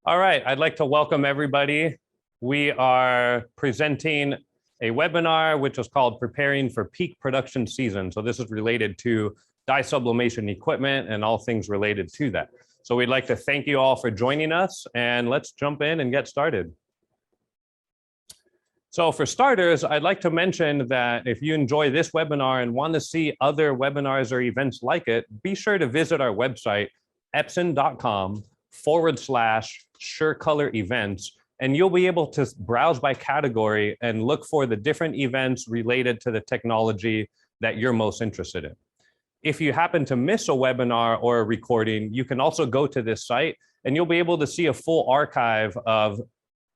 All right, I'd like to welcome everybody. We are presenting a webinar which is called Preparing for Peak Production Season. So this is related to dye sublimation equipment and all things related to that. So we'd like to thank you all for joining us, and let's jump in and get started. So for starters, I'd like to mention that if you enjoy this webinar and want to see other webinars or events like it, be sure to visit our website, epson.com/SureColor events, and you'll be able to browse by category and look for the different events related to the technology that you're most interested in. If you happen to miss a webinar or a recording, you can also go to this site and you'll be able to see a full archive of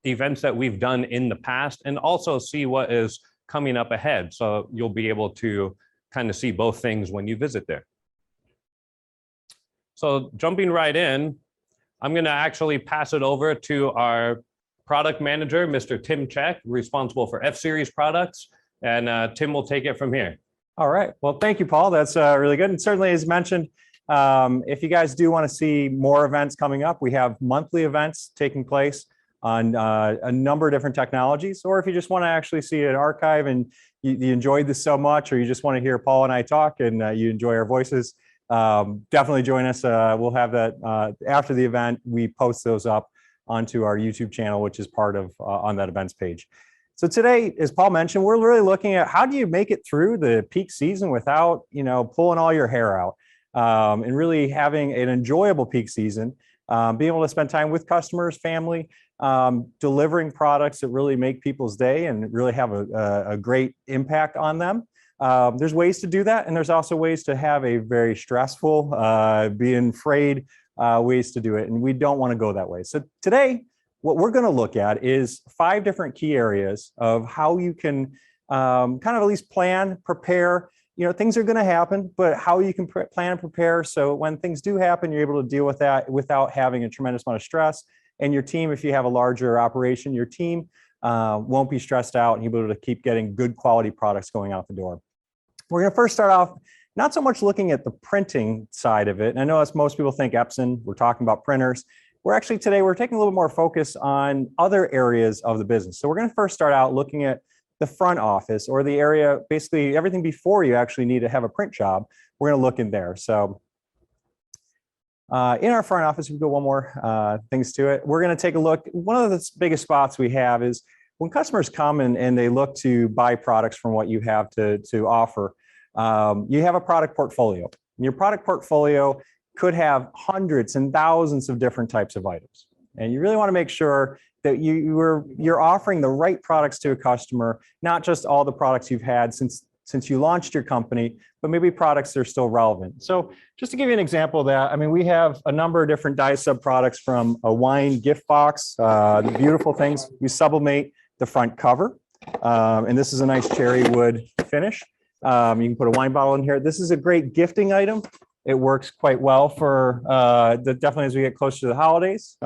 events that we've done in the past and also see what is coming up ahead. So you'll be able to kind of see both things when you visit there. So jumping right in, I'm going to actually pass it over to our product manager, Mr. Tim Check, responsible for F-Series products. And Tim will take it from here. All right. Well, thank you, Paul. That's really good. And certainly, as mentioned, if you guys do want to see more events coming up, we have monthly events taking place on a number of different technologies. Or if you just want to actually see an archive and you enjoyed this so much, or you just want to hear Paul and I talk and you enjoy our voices, definitely join us. We'll have that after the event. We post those up onto our YouTube channel, which is part of on that events page. So today, as Paul mentioned, we're really looking at how do you make it through the peak season without, pulling all your hair out, and really having an enjoyable peak season, being able to spend time with customers, family, delivering products that really make people's day and really have a great impact on them. There's ways to do that, and there's also ways to have a very stressful, being afraid ways to do it, and we don't want to go that way. So today, what we're going to look at is 5 different key areas of how you can kind of at least plan, prepare. Things are going to happen, but how you can plan and prepare so when things do happen, you're able to deal with that without having a tremendous amount of stress. And your team, if you have a larger operation, your team won't be stressed out and you'll be able to keep getting good quality products going out the door. We're going to first start off not so much looking at the printing side of it. And I know as most people think Epson, we're talking about printers. We're taking a little more focus on other areas of the business. So we're going to first start out looking at the front office, or the area, basically everything before you actually need to have a print job. We're going to look in there. So in our front office, we go one more things to it. We're going to take a look. One of the biggest spots we have is when customers come and they look to buy products from what you have to offer. You have a product portfolio. And your product portfolio could have hundreds and thousands of different types of items. And you really want to make sure that you're offering the right products to a customer, not just all the products you've had since you launched your company, but maybe products that are still relevant. So just to give you an example of that, we have a number of different dye sub products, from a wine gift box, the beautiful things. We sublimate the front cover, and this is a nice cherry wood finish. You can put a wine bottle in here. This is a great gifting item. It works quite well for definitely as we get closer to the holidays.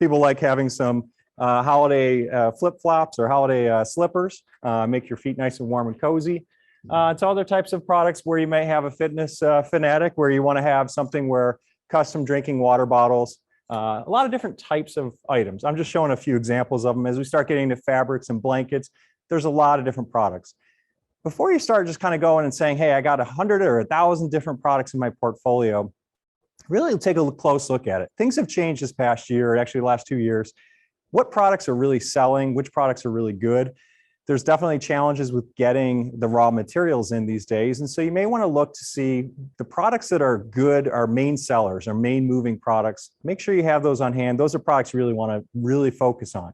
People like having some holiday flip-flops or holiday slippers, make your feet nice and warm and cozy. To other types of products where you may have a fitness fanatic, where you want to have something where custom drinking water bottles, a lot of different types of items. I'm just showing a few examples of them. As we start getting into fabrics and blankets, there's a lot of different products. Before you start just kind of going and saying, hey, I got 100 or 1,000 different products in my portfolio, really take a close look at it. Things have changed this past year, or actually the last 2 years. What products are really selling? Which products are really good? There's definitely challenges with getting the raw materials in these days. And so you may want to look to see the products that are good, our main sellers, our main moving products. Make sure you have those on hand. Those are products you really want to really focus on.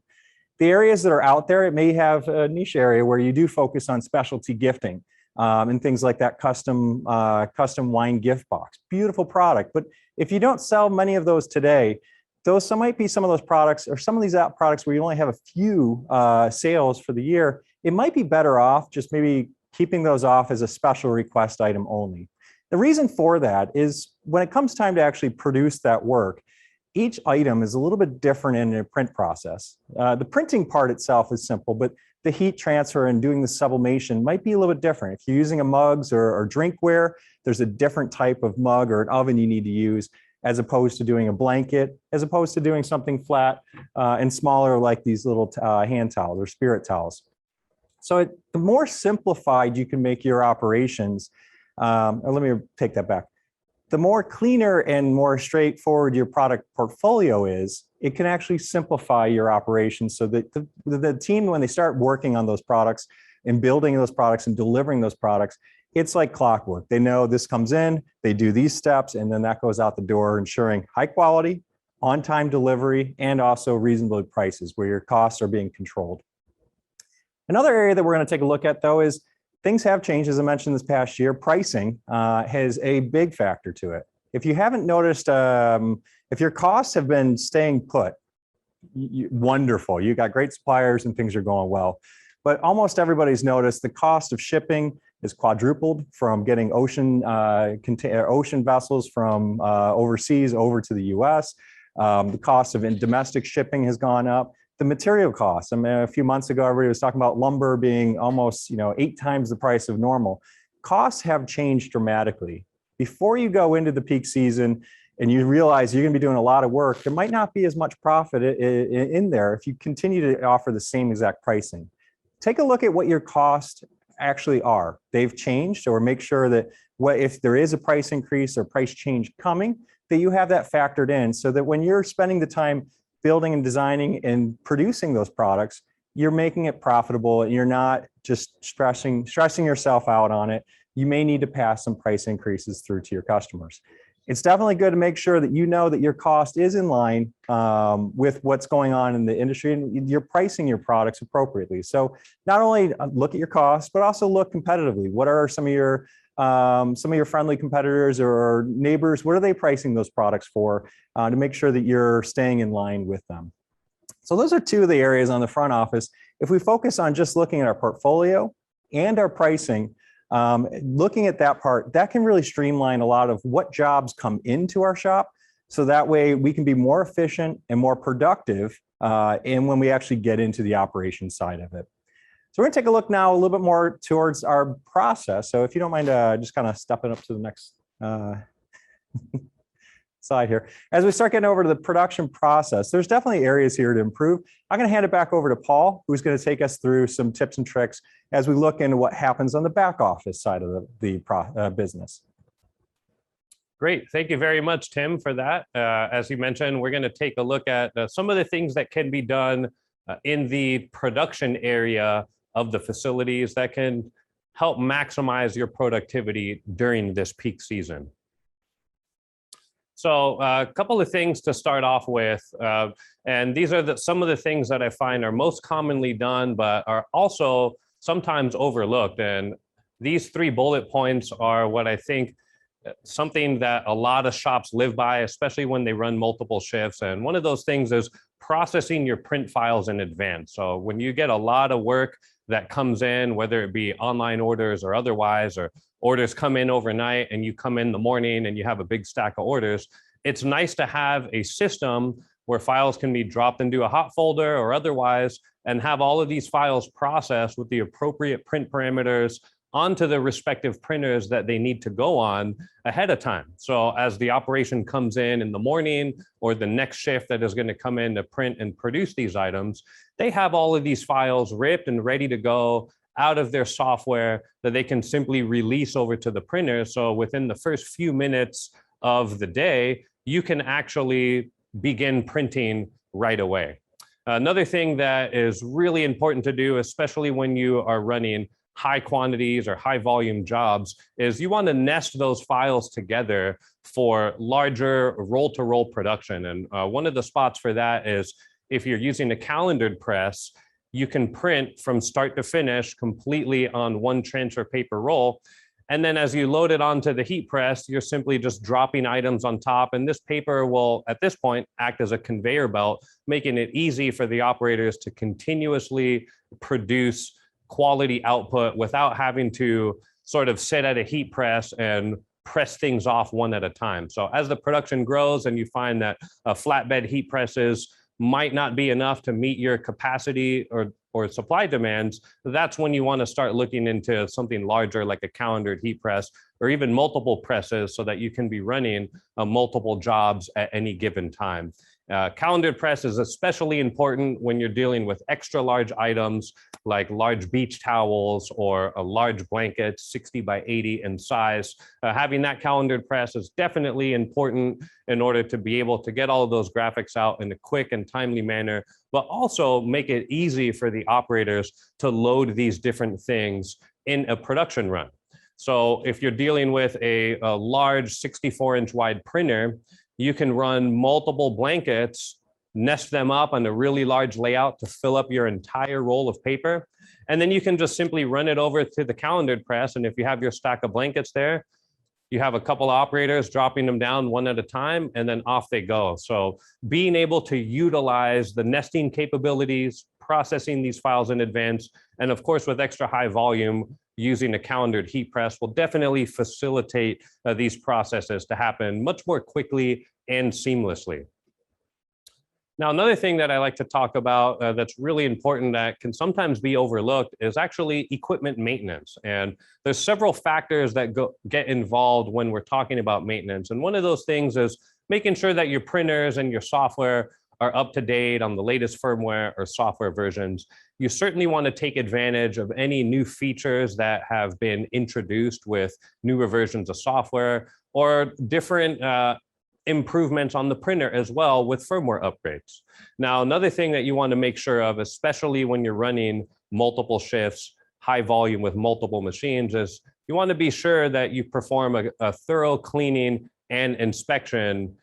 The areas that are out there, it may have a niche area where you do focus on specialty gifting and things like that custom wine gift box. Beautiful product. But if you don't sell many of those today, might be some of those products, or some of these products where you only have a few sales for the year. It might be better off just maybe keeping those off as a special request item only. The reason for that is when it comes time to actually produce that work, each item is a little bit different in the print process. The printing part itself is simple, but the heat transfer and doing the sublimation might be a little bit different. If you're using a mugs or drinkware, there's a different type of mug or an oven you need to use. as opposed to doing a blanket, as opposed to doing something flat and smaller like these little hand towels or spirit towels. So the more simplified you can make your operations, or let me take that back. The more cleaner and more straightforward your product portfolio is, it can actually simplify your operations so that the team, when they start working on those products and building those products and delivering those products, it's like clockwork. They know this comes in, they do these steps, and then that goes out the door, ensuring high quality, on-time delivery, and also reasonable prices where your costs are being controlled. Another area that we're going to take a look at, though, is things have changed, as I mentioned this past year. Pricing has a big factor to it. If you haven't noticed, if your costs have been staying put, wonderful. You got great suppliers and things are going well. But almost everybody's noticed the cost of shipping is quadrupled from getting ocean vessels from overseas over to the US. The cost of domestic shipping has gone up. The material costs. I mean, a few months ago, everybody was talking about lumber being almost 8 times the price of normal. Costs have changed dramatically. Before you go into the peak season and you realize you're going to be doing a lot of work, there might not be as much profit in there if you continue to offer the same exact pricing. Take a look at what your costs actually are. They've changed, or make sure that if there is a price increase or price change coming, that you have that factored in so that when you're spending the time building and designing and producing those products, you're making it profitable and you're not just stressing yourself out on it. You may need to pass some price increases through to your customers. It's definitely good to make sure that you know that your cost is in line with what's going on in the industry and you're pricing your products appropriately. So not only look at your costs, but also look competitively. What are some of your friendly competitors or neighbors? What are they pricing those products for to make sure that you're staying in line with them? So those are two of the areas on the front office. If we focus on just looking at our portfolio and our pricing, looking at that part, that can really streamline a lot of what jobs come into our shop. So that way we can be more efficient and more productive and when we actually get into the operations side of it. So we're going to take a look now a little bit more towards our process. So if you don't mind just kind of stepping up to the next slide here. As we start getting over to the production process, there's definitely areas here to improve. I'm going to hand it back over to Paul, who's going to take us through some tips and tricks as we look into what happens on the back office side of the business. Great. Thank you very much, Tim, for that. As you mentioned, we're going to take a look at some of the things that can be done in the production area of the facilities that can help maximize your productivity during this peak season. So a couple of things to start off with, and these are some of the things that I find are most commonly done, but are also sometimes overlooked. And these 3 bullet points are what I think something that a lot of shops live by, especially when they run multiple shifts. And one of those things is processing your print files in advance. So when you get a lot of work that comes in, whether it be online orders or otherwise, or orders come in overnight and you come in the morning and you have a big stack of orders, it's nice to have a system where files can be dropped into a hot folder or otherwise, and have all of these files processed with the appropriate print parameters onto the respective printers that they need to go on ahead of time. So as the operation comes in the morning, or the next shift that is going to come in to print and produce these items, they have all of these files ripped and ready to go out of their software that they can simply release over to the printer. So within the first few minutes of the day, you can actually begin printing right away. Another thing that is really important to do, especially when you are running high quantities or high volume jobs, is you want to nest those files together for larger roll-to-roll production. And one of the spots for that is if you're using a calendared press, you can print from start to finish completely on one transfer paper roll. And then as you load it onto the heat press, you're simply just dropping items on top. And this paper will, at this point, act as a conveyor belt, making it easy for the operators to continuously produce quality output without having to sort of sit at a heat press and press things off one at a time. So as the production grows and you find that flatbed heat presses might not be enough to meet your capacity or or supply demands, that's when you want to start looking into something larger like a calendared heat press or even multiple presses so that you can be running multiple jobs at any given time. Calendared press is especially important when you're dealing with extra large items like large beach towels or a large blanket, 60 by 80 in size. Having that calendared press is definitely important in order to be able to get all of those graphics out in a quick and timely manner, but also make it easy for the operators to load these different things in a production run. So if you're dealing with a large 64-inch wide printer, you can run multiple blankets, nest them up on a really large layout to fill up your entire roll of paper. And then you can just simply run it over to the calendared press. And if you have your stack of blankets there, you have a couple of operators dropping them down one at a time, and then off they go. So being able to utilize the nesting capabilities, processing these files in advance, and of course, with extra high volume, using a calendared heat press will definitely facilitate these processes to happen much more quickly and seamlessly. Now, another thing that I like to talk about that's really important that can sometimes be overlooked is actually equipment maintenance. And there's several factors that get involved when we're talking about maintenance. And one of those things is making sure that your printers and your software are up to date on the latest firmware or software versions. You certainly want to take advantage of any new features that have been introduced with newer versions of software or different improvements on the printer as well with firmware upgrades. Now, another thing that you want to make sure of, especially when you're running multiple shifts, high volume with multiple machines, is you want to be sure that you perform a thorough cleaning and inspection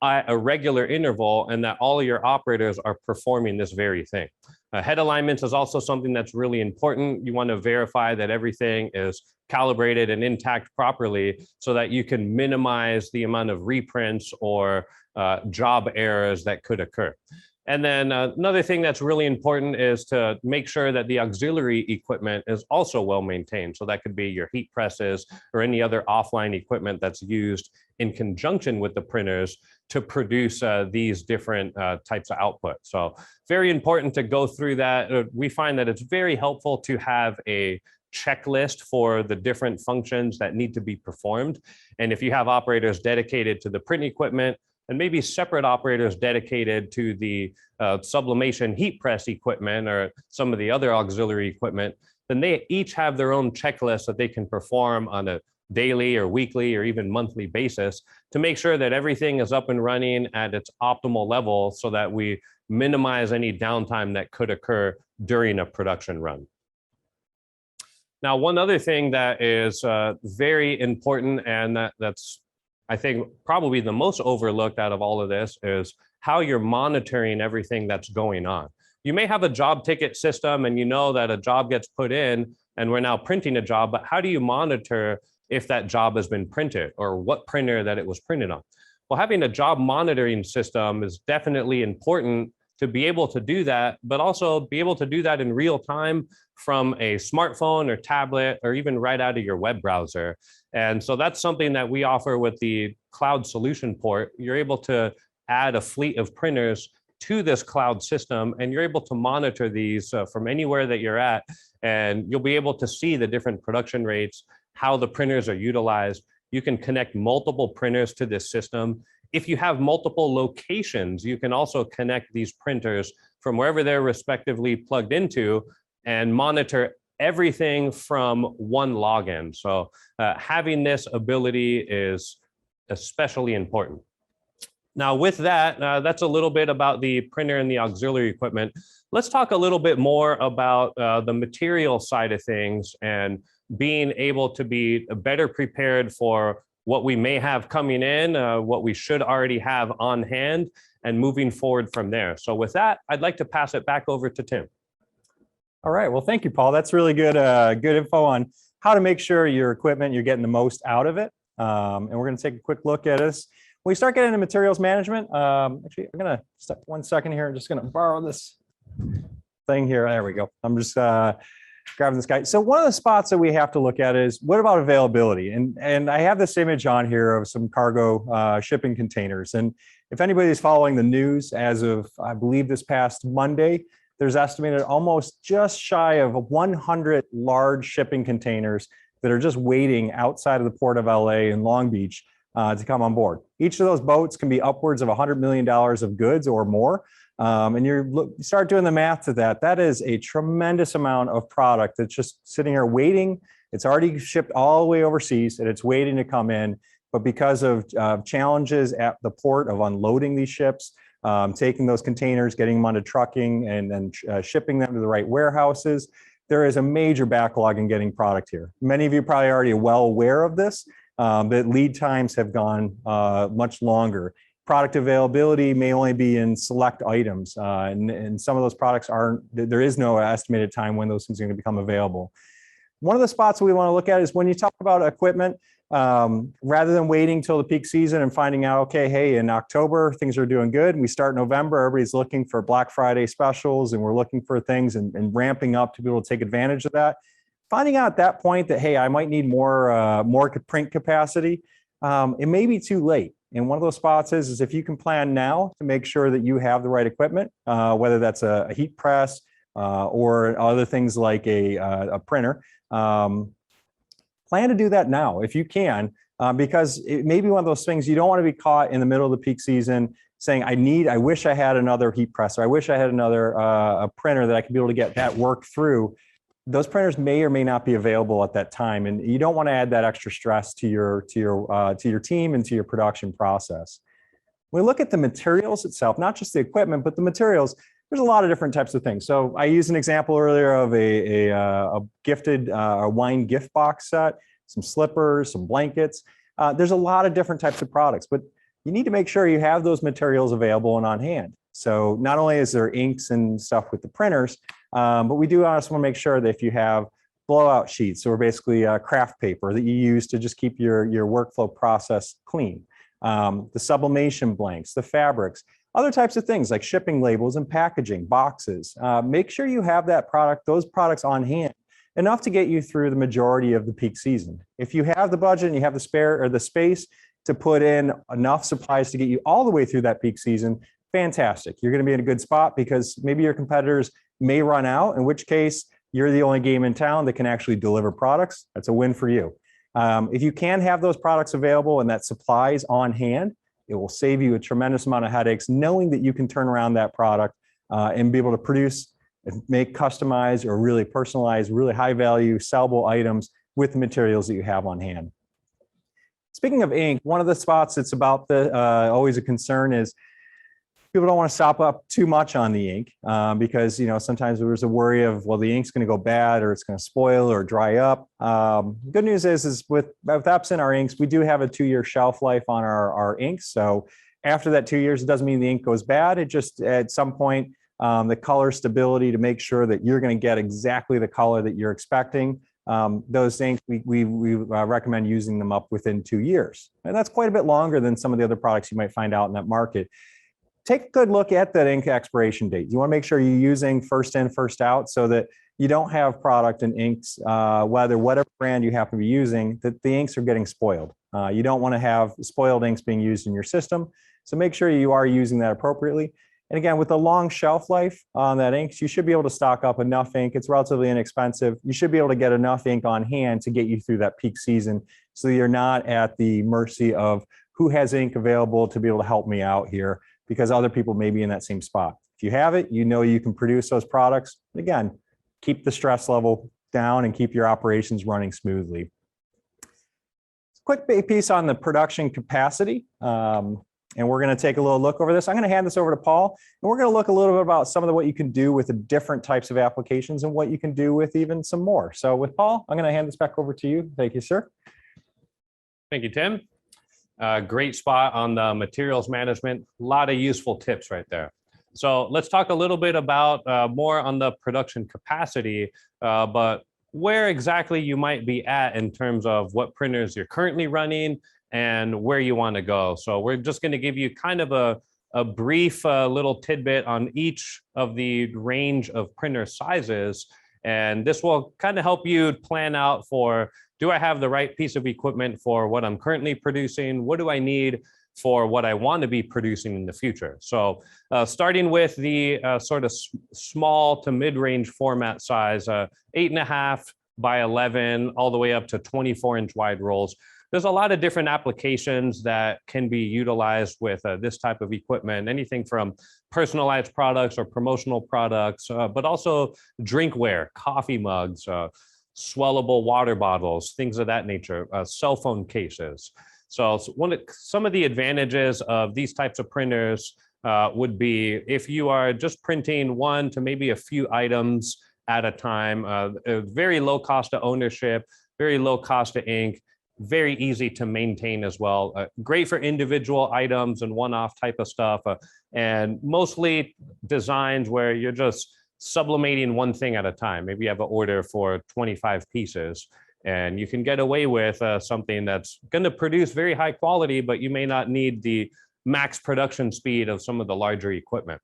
at a regular interval and that all of your operators are performing this very thing. Head alignments is also something that's really important. You want to verify that everything is calibrated and intact properly so that you can minimize the amount of reprints or job errors that could occur. And then another thing that's really important is to make sure that the auxiliary equipment is also well maintained. So that could be your heat presses or any other offline equipment that's used in conjunction with the printers to produce these different types of output. So very important to go through that. We find that it's very helpful to have a checklist for the different functions that need to be performed. And if you have operators dedicated to the print equipment, and maybe separate operators dedicated to the sublimation heat press equipment or some of the other auxiliary equipment, then they each have their own checklist that they can perform on a daily or weekly or even monthly basis to make sure that everything is up and running at its optimal level so that we minimize any downtime that could occur during a production run. Now, one other thing that is very important and that's I think probably the most overlooked out of all of this is how you're monitoring everything that's going on. You may have a job ticket system and you know that a job gets put in and we're now printing a job, but how do you monitor if that job has been printed or what printer that it was printed on? Well, having a job monitoring system is definitely important to be able to do that, but also be able to do that in real time from a smartphone or tablet or even right out of your web browser. And so that's something that we offer with the Cloud Solution Port. You're able to add a fleet of printers to this cloud system, and you're able to monitor these from anywhere that you're at, and you'll be able to see the different production rates, how the printers are utilized. You can connect multiple printers to this system. If you have multiple locations, you can also connect these printers from wherever they're respectively plugged into and monitor everything from one login. So having this ability is especially important. Now with that, that's a little bit about the printer and the auxiliary equipment. Let's talk a little bit more about the material side of things and being able to be better prepared for what we may have coming in, what we should already have on hand, and moving forward from there. So with that, I'd like to pass it back over to Tim. All right. Well, thank you, Paul. That's really good, good info on how to make sure your equipment, you're getting the most out of it. And we're going to take a quick look at this. When we start getting into materials management, actually, I'm going to step 1 second here. I'm just going to borrow this thing here. There we go. I'm just grabbing this guy. So one of the spots that we have to look at is what about availability? And I have this image on here of some cargo shipping containers. And if anybody's following the news as of, I believe this past Monday, there's estimated almost just shy of 100 large shipping containers that are just waiting outside of the port of LA and Long Beach to come on board. Each of those boats can be upwards of $100 million of goods or more. And you start doing the math to that, that is a tremendous amount of product that's just sitting here waiting. It's already shipped all the way overseas and it's waiting to come in. But because of challenges at the port of unloading these ships, taking those containers, getting them onto trucking and then shipping them to the right warehouses, there is a major backlog in getting product here. Many of you probably already well aware of this, that lead times have gone much longer. Product availability may only be in select items, and some of those products aren't, there is no estimated time when those things are going to become available. One of the spots we want to look at is when you talk about equipment, rather than waiting till the peak season and finding out, okay, hey, in October, things are doing good. And we start November, everybody's looking for Black Friday specials and we're looking for things and ramping up to be able to take advantage of that. Finding out at that point that, hey, I might need more print capacity, it may be too late. And one of those spots is if you can plan now to make sure that you have the right equipment, whether that's a heat press or other things like a printer, plan to do that now if you can, because it may be one of those things you don't want to be caught in the middle of the peak season saying, I wish I had another heat press, or I wish I had another a printer that I could be able to get that work through. Those printers may or may not be available at that time, and you don't want to add that extra stress to your team and to your production process. When we look at the materials itself, not just the equipment, but the materials, there's a lot of different types of things. So I used an example earlier of a gifted wine gift box set, some slippers, some blankets. There's a lot of different types of products, but you need to make sure you have those materials available and on hand. So not only is there inks and stuff with the printers, but we do also want to make sure that if you have blowout sheets, or basically craft paper that you use to just keep your workflow process clean, the sublimation blanks, the fabrics, other types of things like shipping labels and packaging, boxes. Make sure you have those products on hand, enough to get you through the majority of the peak season. If you have the budget and you have the spare or the space to put in enough supplies to get you all the way through that peak season, fantastic. You're going to be in a good spot because maybe your competitors may run out, in which case you're the only game in town that can actually deliver products. That's a win for you. If you can have those products available and that supplies on hand, it will save you a tremendous amount of headaches knowing that you can turn around that product and be able to produce and make customized or really personalized, really high value, sellable items with the materials that you have on hand. Speaking of ink, one of the spots that's about always a concern is people don't want to stop up too much on the ink because sometimes there's a worry of, well, the ink's going to go bad or it's going to spoil or dry up. Good news is with Epson, our inks, we do have a 2-year shelf life on our inks. So after that 2 years, it doesn't mean the ink goes bad. It just at some point, the color stability to make sure that you're going to get exactly the color that you're expecting. Those inks, we recommend using them up within 2 years. And that's quite a bit longer than some of the other products you might find out in that market. Take a good look at that ink expiration date. You want to make sure you're using first in, first out so that you don't have product and inks, whatever brand you happen to be using, that the inks are getting spoiled. You don't want to have spoiled inks being used in your system. So make sure you are using that appropriately. And again, with a long shelf life on that inks, you should be able to stock up enough ink. It's relatively inexpensive. You should be able to get enough ink on hand to get you through that peak season so you're not at the mercy of who has ink available to be able to help me out here, because other people may be in that same spot. If you have it, you can produce those products. Again, keep the stress level down and keep your operations running smoothly. Quick piece on the production capacity. And we're going to take a little look over this. I'm going to hand this over to Paul, and we're going to look a little bit about some of what you can do with the different types of applications and what you can do with even some more. So with Paul, I'm going to hand this back over to you. Thank you, sir. Thank you, Tim. Great spot on the materials management. A lot of useful tips right there. So let's talk a little bit about more on the production capacity, but where exactly you might be at in terms of what printers you're currently running and where you want to go. So we're just going to give you kind of a brief little tidbit on each of the range of printer sizes. And this will kind of help you plan out for, do I have the right piece of equipment for what I'm currently producing? What do I need for what I want to be producing in the future. So starting with the sort of small to mid-range format size, 8.5 by 11, all the way up to 24-inch wide rolls. There's a lot of different applications that can be utilized with this type of equipment, anything from personalized products or promotional products, but also drinkware, coffee mugs, swellable water bottles, things of that nature, cell phone cases. So some of the advantages of these types of printers would be if you are just printing one to maybe a few items at a time, a very low cost of ownership, very low cost of ink, very easy to maintain as well. Great for individual items and one-off type of stuff, and mostly designs where you're just sublimating one thing at a time. Maybe you have an order for 25 pieces, and you can get away with something that's going to produce very high quality, but you may not need the max production speed of some of the larger equipment.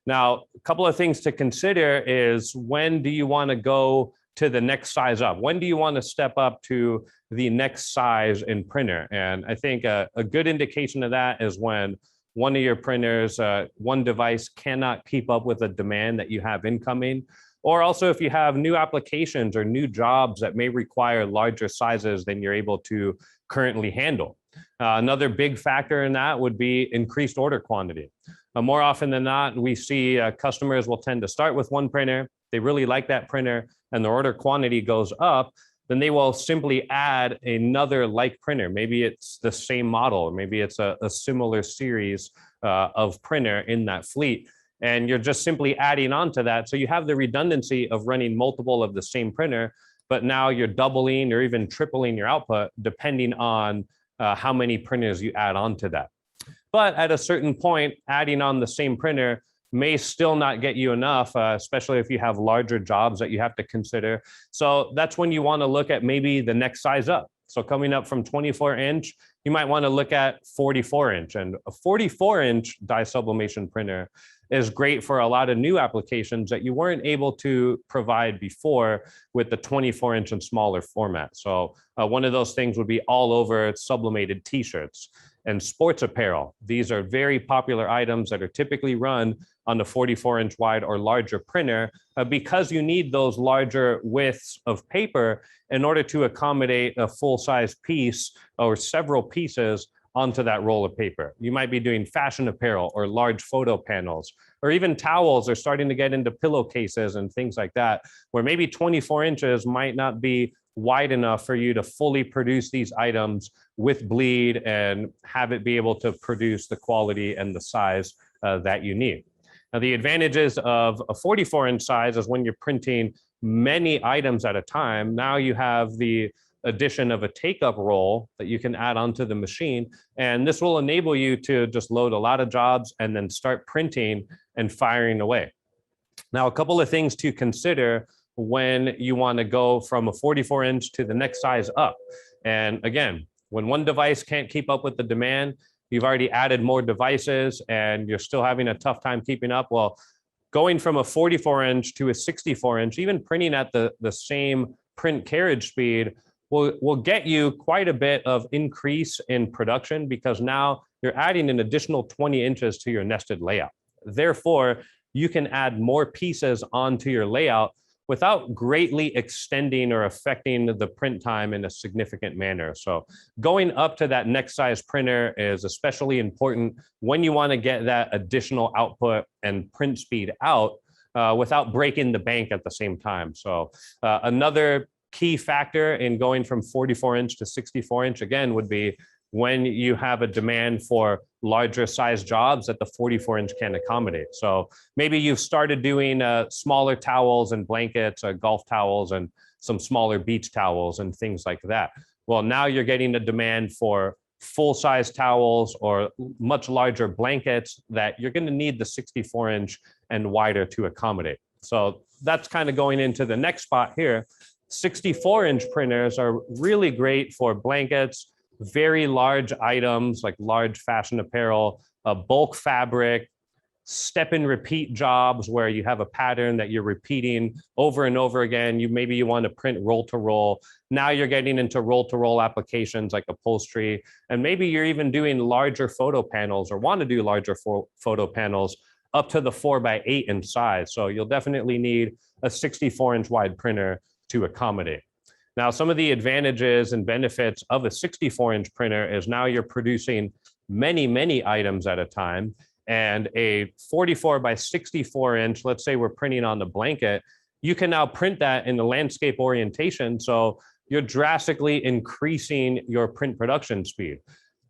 Now, a couple of things to consider is, when do you want to go to the next size up? When do you want to step up to the next size in printer? And I think a good indication of that is when one of your printers, one device cannot keep up with the demand that you have incoming, or also if you have new applications or new jobs that may require larger sizes than you're able to currently handle. Another big factor in that would be increased order quantity. More often than not, we see customers will tend to start with one printer. They really like that printer and the order quantity goes up, then they will simply add another like printer. Maybe it's the same model, or maybe it's a similar series of printer in that fleet. And you're just simply adding on to that. So you have the redundancy of running multiple of the same printer, but now you're doubling or even tripling your output depending on how many printers you add on to that. But at a certain point, adding on the same printer may still not get you enough, especially if you have larger jobs that you have to consider. So that's when you want to look at maybe the next size up. So coming up from 24-inch, you might want to look at 44-inch. And a 44-inch dye sublimation printer is great for a lot of new applications that you weren't able to provide before with the 24-inch and smaller format. So one of those things would be all over sublimated t-shirts and sports apparel. These are very popular items that are typically run on the 44-inch wide or larger printer because you need those larger widths of paper in order to accommodate a full-size piece or several pieces onto that roll of paper. You might be doing fashion apparel or large photo panels, or even towels are starting to get into pillowcases and things like that, where maybe 24 inches might not be wide enough for you to fully produce these items with bleed and have it be able to produce the quality and the size that you need. Now, the advantages of a 44-inch size is when you're printing many items at a time. Now you have the addition of a take-up roll that you can add onto the machine, and this will enable you to just load a lot of jobs and then start printing and firing away. Now, a couple of things to consider when you want to go from a 44-inch to the next size up. And again, when one device can't keep up with the demand, you've already added more devices and you're still having a tough time keeping up. Well, going from a 44-inch to a 64-inch, even printing at the same print carriage speed, will get you quite a bit of increase in production, because now you're adding an additional 20 inches to your nested layout. Therefore, you can add more pieces onto your layout without greatly extending or affecting the print time in a significant manner. So going up to that next size printer is especially important when you want to get that additional output and print speed out without breaking the bank at the same time. So another key factor in going from 44-inch to 64-inch, again, would be when you have a demand for larger size jobs that the 44-inch can accommodate. So maybe you've started doing smaller towels and blankets, golf towels, and some smaller beach towels and things like that. Well, now you're getting a demand for full-size towels or much larger blankets that you're going to need the 64-inch and wider to accommodate. So that's kind of going into the next spot here. 64-inch printers are really great for blankets, very large items like large fashion apparel, bulk fabric, step and repeat jobs where you have a pattern that you're repeating over and over again. Maybe you want to print roll to roll. Now you're getting into roll to roll applications like upholstery. And maybe you're even doing larger photo panels or want to do larger photo panels up to the 4x8 in size. So you'll definitely need a 64-inch wide printer to accommodate. Now, some of the advantages and benefits of a 64-inch printer is now you're producing many, many items at a time. And a 44x64-inch, let's say we're printing on the blanket, you can now print that in the landscape orientation. So you're drastically increasing your print production speed.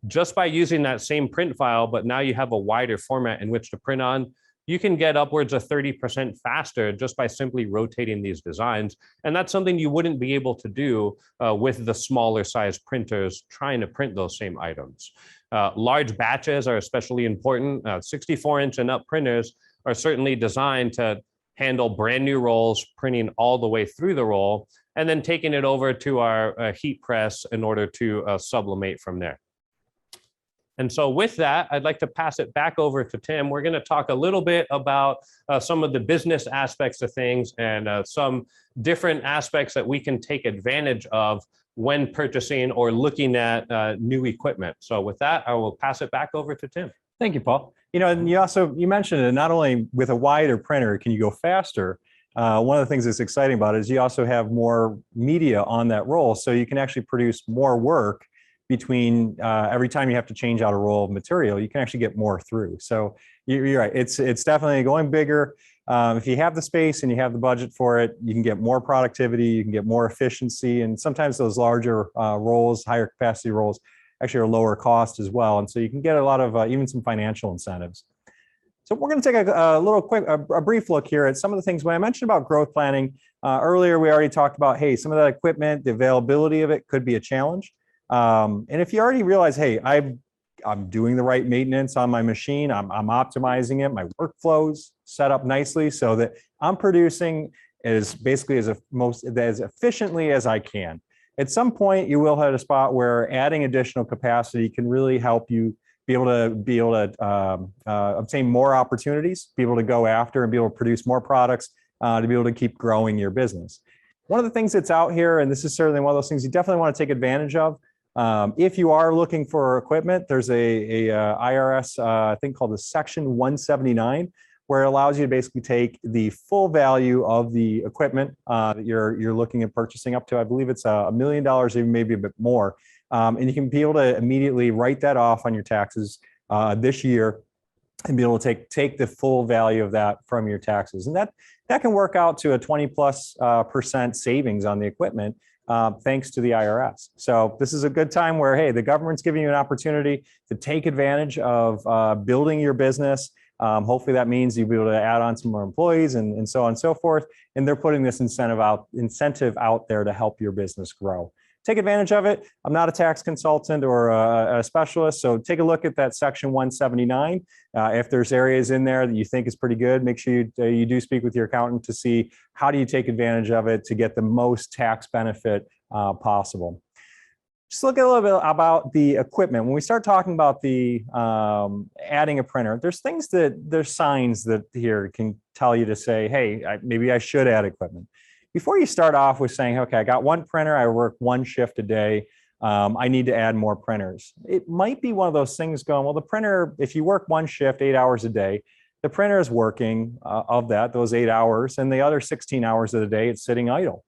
Just by using that same print file, but now you have a wider format in which to print on, you can get upwards of 30% faster just by simply rotating these designs. And that's something you wouldn't be able to do with the smaller size printers trying to print those same items. Large batches are especially important. 64-inch and up printers are certainly designed to handle brand new rolls, printing all the way through the roll, and then taking it over to our heat press in order to sublimate from there. And so with that, I'd like to pass it back over to Tim. We're going to talk a little bit about some of the business aspects of things and some different aspects that we can take advantage of when purchasing or looking at new equipment. So with that, I will pass it back over to Tim. Thank you, Paul. And you mentioned it, not only with a wider printer can you go faster. One of the things that's exciting about it is you also have more media on that roll, so you can actually produce more work between every time you have to change out a roll of material. You can actually get more through. So you're right. It's definitely going bigger. If you have the space and you have the budget for it, you can get more productivity, you can get more efficiency, and sometimes those larger rolls, higher capacity rolls, actually are lower cost as well. And so you can get a lot of even some financial incentives. So we're going to take a brief look here at some of the things. When I mentioned about growth planning earlier, we already talked about, hey, some of that equipment, the availability of it could be a challenge. And if you already realize, hey, I'm doing the right maintenance on my machine, I'm optimizing it, my workflows set up nicely so that I'm producing as efficiently as I can. At some point, you will hit a spot where adding additional capacity can really help you be able to obtain more opportunities, be able to go after and be able to produce more products, to be able to keep growing your business. One of the things that's out here, and this is certainly one of those things you definitely want to take advantage of, if you are looking for equipment, there's a IRS thing called the Section 179, where it allows you to basically take the full value of the equipment that you're looking at purchasing up to, I believe it's $1 million, even maybe a bit more. And you can be able to immediately write that off on your taxes this year and be able to take the full value of that from your taxes. And that can work out to a 20+% savings on the equipment, thanks to the IRS. So this is a good time where, hey, the government's giving you an opportunity to take advantage of building your business. Hopefully that means you'll be able to add on some more employees and so on and so forth. And they're putting this incentive out there to help your business grow. Take advantage of it. I'm not a tax consultant or a specialist, so take a look at that Section 179. If there's areas in there that you think is pretty good, make sure you do speak with your accountant to see how do you take advantage of it to get the most tax benefit possible. Just look a little bit about the equipment. When we start talking about the adding a printer, there's signs that here can tell you to say, hey, maybe I should add equipment. Before you start off with saying, okay, I got one printer, I work one shift a day, I need to add more printers. It might be one of those things going, well, the printer, if you work one shift, 8 hours a day, the printer is working of those 8 hours, and the other 16 hours of the day, it's sitting idle.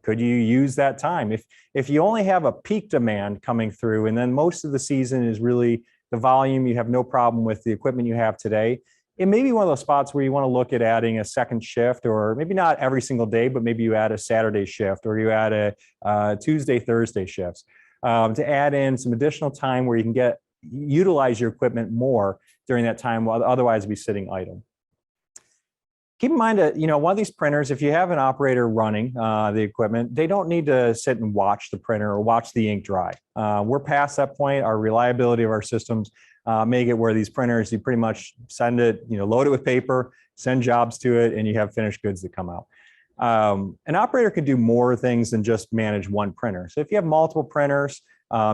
Could you use that time? If you only have a peak demand coming through, and then most of the season is really the volume, you have no problem with the equipment you have today, it may be one of those spots where you want to look at adding a second shift, or maybe not every single day, but maybe you add a Saturday shift, or you add a Tuesday, Thursday shifts, to add in some additional time where you can utilize your equipment more during that time while otherwise be sitting idle. Keep in mind that, one of these printers, if you have an operator running the equipment, they don't need to sit and watch the printer or watch the ink dry. We're past that point. Our reliability of our systems make it where these printers, you pretty much send it, load it with paper, send jobs to it, and you have finished goods that come out. An operator can do more things than just manage one printer. So if you have multiple printers,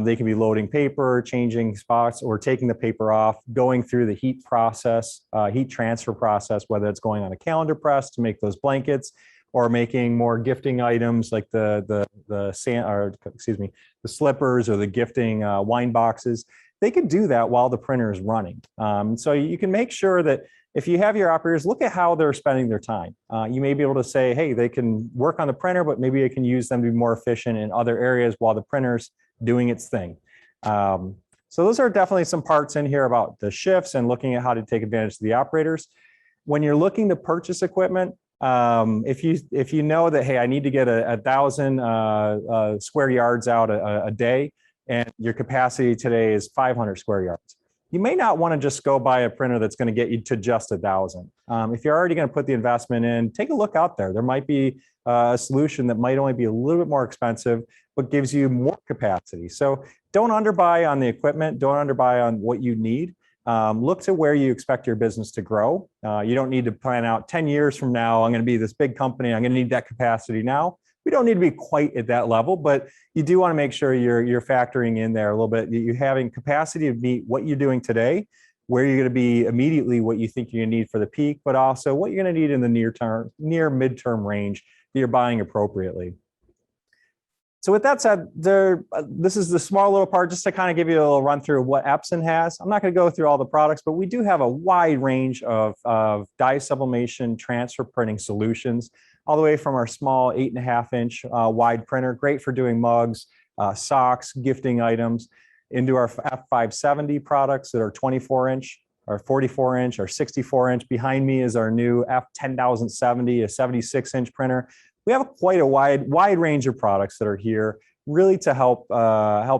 They can be loading paper, changing spots, or taking the paper off, going through the heat process, heat transfer process, whether it's going on a calendar press to make those blankets, or making more gifting items like the slippers or the gifting wine boxes. They can do that while the printer is running. So you can make sure that if you have your operators, look at how they're spending their time. You may be able to say, hey, they can work on the printer, but maybe they can use them to be more efficient in other areas while the printer's doing its thing. So those are definitely some parts in here about the shifts and looking at how to take advantage of the operators. When you're looking to purchase equipment, if you know that, hey, I need to get 1,000 square yards out a day, and your capacity today is 500 square yards, you may not want to just go buy a printer that's going to get you to just 1,000. If you're already going to put the investment in, take a look out there. There might be a solution that might only be a little bit more expensive, but gives you more capacity. So don't underbuy on the equipment. Don't underbuy on what you need. Look to where you expect your business to grow. You don't need to plan out 10 years from now, I'm going to be this big company, I'm going to need that capacity now. We don't need to be quite at that level, but you do want to make sure you're factoring in there a little bit. You're having capacity to meet what you're doing today, where you're going to be immediately, what you think you're going to need for the peak, but also what you're going to need in the near midterm range that you're buying appropriately. So with that said, this is the small little part just to kind of give you a little run through of what Epson has. I'm not going to go through all the products, but we do have a wide range of dye sublimation transfer printing solutions, all the way from our small 8.5-inch wide printer, great for doing mugs, socks, gifting items, into our F570 products that are 24-inch, our 44-inch, our 64-inch. Behind me is our new F10070, a 76-inch printer. We have quite a wide range of products that are here, really to help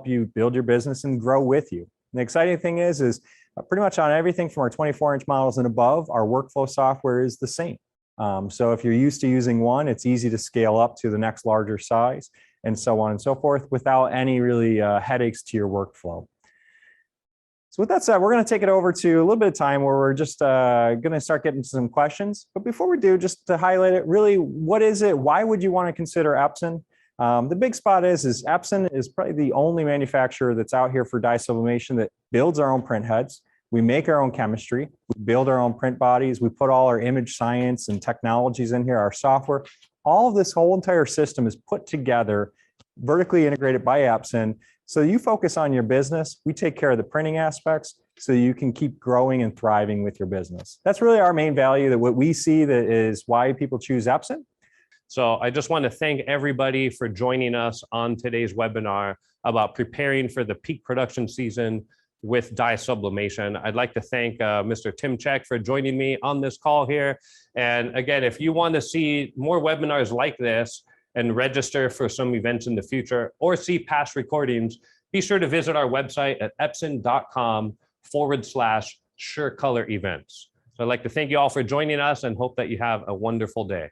you build your business and grow with you. And the exciting thing is pretty much on everything from our 24-inch models and above, our workflow software is the same. So if you're used to using one, it's easy to scale up to the next larger size, and so on and so forth, without any really headaches to your workflow. So with that said, we're going to take it over to a little bit of time where we're just going to start getting some questions. But before we do, just to highlight it, really, what is it? Why would you want to consider Epson? The big spot is Epson is probably the only manufacturer that's out here for dye sublimation that builds our own print heads. We make our own chemistry. We build our own print bodies. We put all our image science and technologies in here, our software. All of this whole entire system is put together, vertically integrated by Epson. So you focus on your business. We take care of the printing aspects so you can keep growing and thriving with your business. That's really our main value, that what we see that is why people choose Epson. So I just want to thank everybody for joining us on today's webinar about preparing for the peak production season with dye sublimation. I'd like to thank Mr. Tim Check for joining me on this call here. And again, if you want to see more webinars like this and register for some events in the future or see past recordings, be sure to visit our website at epson.com/SureColor events. So I'd like to thank you all for joining us and hope that you have a wonderful day.